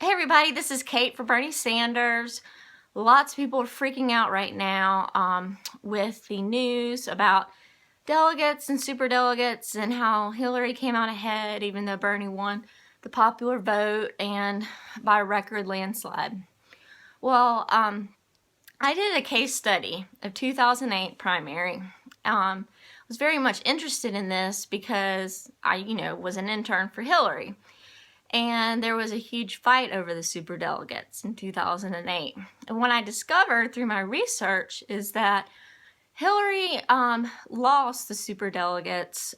Hey everybody, this is Kate for Bernie Sanders. Lots of people are freaking out right now with the news about delegates and superdelegates and how Hillary came out ahead even though Bernie won the popular vote and by a record landslide. Well, I did a case study of 2008 primary. Was very much interested in this because I, was an intern for Hillary. And there was a huge fight over the superdelegates in 2008. And what I discovered through my research is that Hillary lost the superdelegates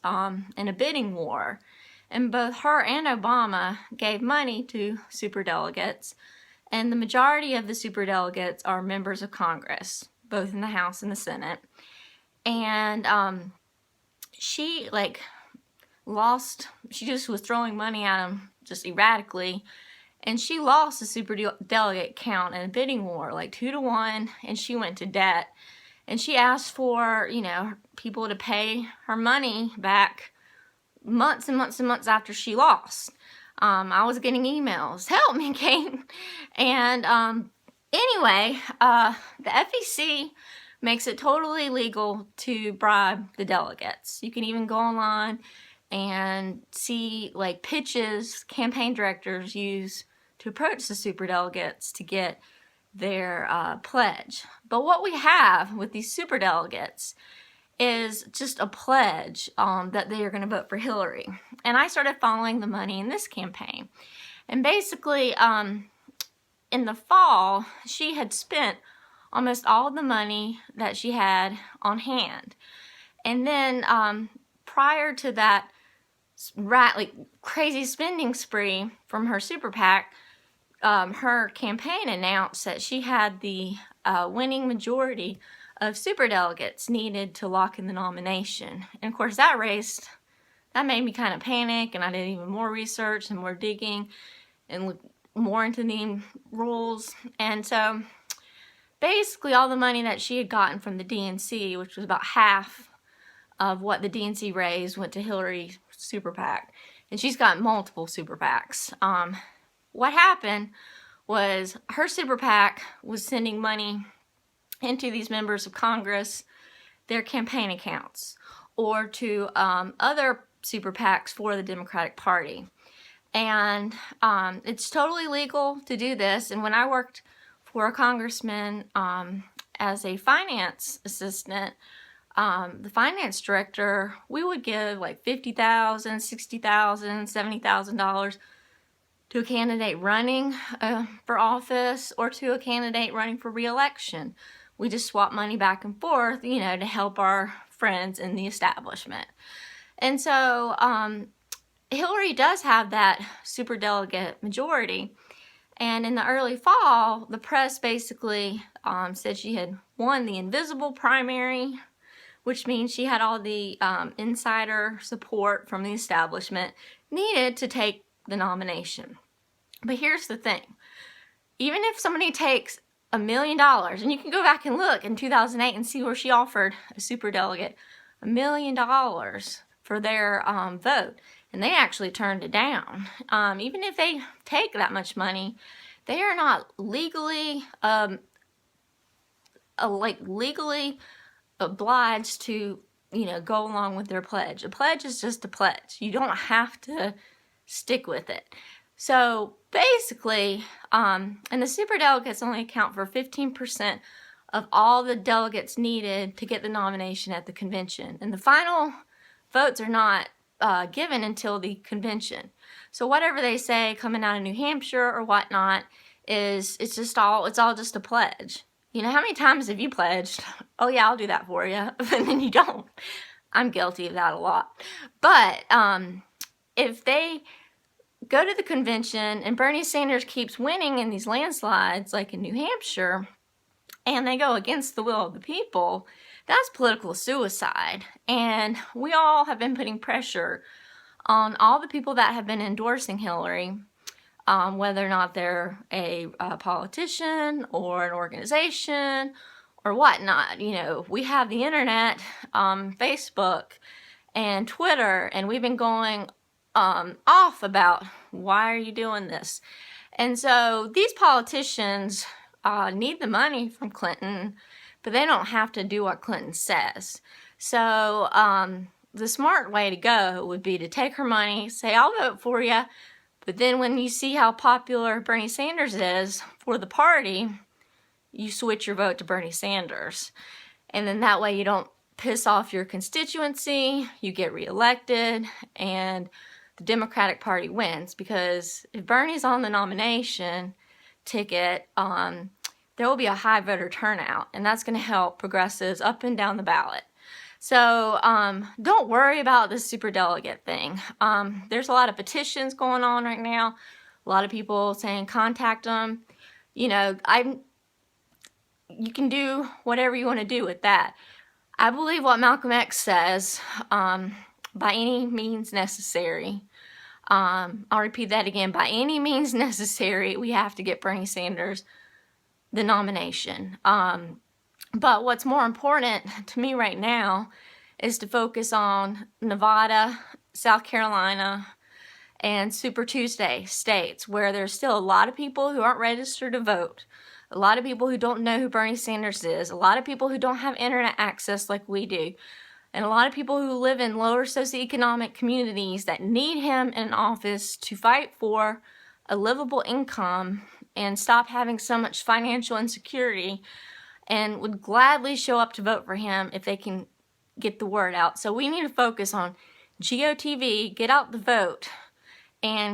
in a bidding war. And both her and Obama gave money to superdelegates. And the majority of the superdelegates are members of Congress, both in the House and the Senate. And she just was throwing money at them just erratically, and she lost the superdelegate count in a bidding war, 2-1, and she went to debt. And she asked for, people to pay her money back months and months and months after she lost. I was getting emails, help me, Kate. And anyway, the FEC makes it totally legal to bribe the delegates. You can even go online and see pitches campaign directors use to approach the superdelegates to get their pledge. But what we have with these superdelegates is just a pledge that they are going to vote for Hillary. And I started following the money in this campaign. And basically, in the fall, she had spent almost all the money that she had on hand. And then prior to that crazy spending spree from her super PAC, her campaign announced that she had the winning majority of superdelegates needed to lock in the nomination. And of course that made me kind of panic, and I did even more research and more digging and looked more into the rules. And so basically all the money that she had gotten from the DNC, which was about half of what the DNC raised, went to Hillary's super PAC. And she's got multiple super PACs. What happened was her super PAC was sending money into these members of Congress, their campaign accounts, or to other super PACs for the Democratic Party. And it's totally legal to do this. And when I worked for a congressman as a finance assistant, the finance director, we would give $50,000, $60,000, $70,000 to a candidate running for office or to a candidate running for re-election. We just swap money back and forth, to help our friends in the establishment. And so Hillary does have that superdelegate majority. And in the early fall, the press basically said she had won the invisible primary, which means she had all the insider support from the establishment needed to take the nomination. But here's the thing. Even if somebody takes $1 million, and you can go back and look in 2008 and see where she offered a superdelegate $1 million for their vote, and they actually turned it down. Even if they take that much money, they are not legally obliged to go along with their pledge. A pledge is just a pledge. You don't have to stick with it. So basically, and the superdelegates only account for 15% of all the delegates needed to get the nomination at the convention. And the final votes are not given until the convention. So whatever they say coming out of New Hampshire or whatnot it's all just a pledge. How many times have you pledged, oh yeah, I'll do that for you, and then you don't? I'm guilty of that a lot. But if they go to the convention and Bernie Sanders keeps winning in these landslides, like in New Hampshire, and they go against the will of the people, that's political suicide. And we all have been putting pressure on all the people that have been endorsing Hillary, whether or not they're a politician or an organization or whatnot. We have the internet, Facebook and Twitter, and we've been going off about Why are you doing this? And so these politicians need the money from Clinton, but they don't have to do what Clinton says. So the smart way to go would be to take her money, say, I'll vote for you, but then when you see how popular Bernie Sanders is for the party, you switch your vote to Bernie Sanders. And then that way you don't piss off your constituency, you get reelected, and the Democratic Party wins. Because if Bernie's on the nomination ticket, there will be a high voter turnout, and that's going to help progressives up and down the ballot. So don't worry about this superdelegate thing. There's a lot of petitions going on right now. A lot of people saying contact them. You know, you can do whatever you want to do with that. I believe what Malcolm X says, by any means necessary. I'll repeat that again. By any means necessary, we have to get Bernie Sanders the nomination. But what's more important to me right now is to focus on Nevada, South Carolina, and Super Tuesday states, where there's still a lot of people who aren't registered to vote, a lot of people who don't know who Bernie Sanders is, a lot of people who don't have internet access like we do, and a lot of people who live in lower socioeconomic communities that need him in office to fight for a livable income and stop having so much financial insecurity, and would gladly show up to vote for him if they can get the word out. So we need to focus on GOTV, get out the vote, and